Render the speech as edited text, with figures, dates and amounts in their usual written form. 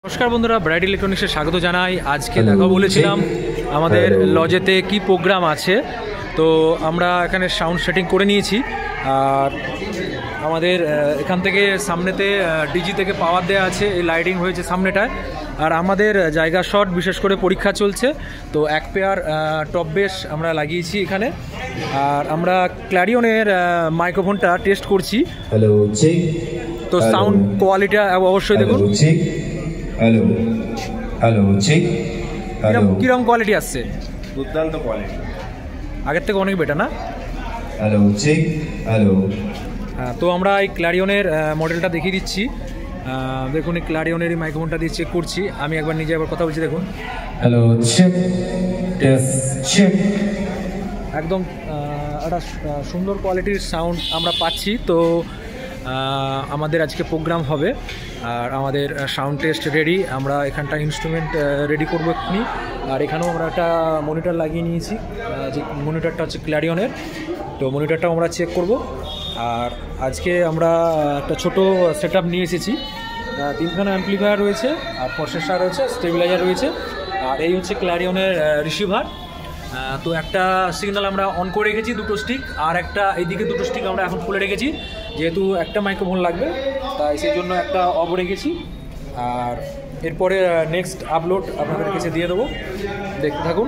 নমস্কার বন্ধুরা, ব্রাইট ইলেকট্রনিক্সে স্বাগত জানাই। আজকে দেখা বলেছিলাম আমাদের লজেতে কি প্রোগ্রাম আছে, তো আমরা এখানে সাউন্ড সেটিং করে নিয়েছি। আর আমাদের এখান থেকে সামনেতে ডিজি থেকে পাওয়ার দেওয়া আছে, এই লাইটিং হয়েছে সামনেটায়। আর আমাদের জায়গা শট, বিশেষ করে পরীক্ষা চলছে, তো এক পেয়ার টপ বেস আমরা লাগিয়েছি এখানে। আর আমরা ক্ল্যারিয়নের মাইক্রোফোনটা টেস্ট করছি, তো সাউন্ড কোয়ালিটিটা অবশ্যই দেখুন। Hello hello check. কিরকম কোয়ালিটি আসছে? দুর্দান্ত কোয়ালিটি, আগের থেকে অনেক বেটার না? Hello check. হ্যালো। তো আমরা এই ক্ল্যারিয়নের মডেলটা দেখিয়ে দিচ্ছি। দেখুন, এই ক্ল্যারিয়নের এই মাইক্রোফোনটা দিয়ে চেক করছি। আমি একবার নিজে একবার কথা বলছি, দেখুন। Hello check, test check. একদম একটা সুন্দর কোয়ালিটির সাউন্ড আমরা পাচ্ছি। তো আমাদের আজকে প্রোগ্রাম হবে, আর আমাদের সাউন্ড টেস্ট রেডি। আমরা এখানটা ইনস্ট্রুমেন্ট রেডি করবো এক্ষুনি। আর এখানেও আমরা একটা মনিটর লাগিয়ে নিয়েছি, যে মনিটরটা হচ্ছে ক্ল্যারিয়নের। তো মনিটরটাও আমরা চেক করব। আর আজকে আমরা একটা ছোট সেট আপ নিয়ে এসেছি। 3খানা অ্যাম্পলিফায়ার রয়েছে, আর প্রসেসর রয়েছে, স্টেবিলাইজার রয়েছে, আর এই হচ্ছে ক্ল্যারিয়নের রিসিভার। তো একটা সিগন্যাল আমরা অন করে রেখেছি, দুটো স্টিক, আর একটা এইদিকে দুটো স্টিক আমরা এখন খুলে রেখেছি, যেহেতু একটা মাইক্রোফোন লাগবে, তাই সেই জন্য একটা অফ রেখেছি। আর এরপরে নেক্সট আপলোড আপনাদের কাছে দিয়ে দেবো, দেখতে থাকুন।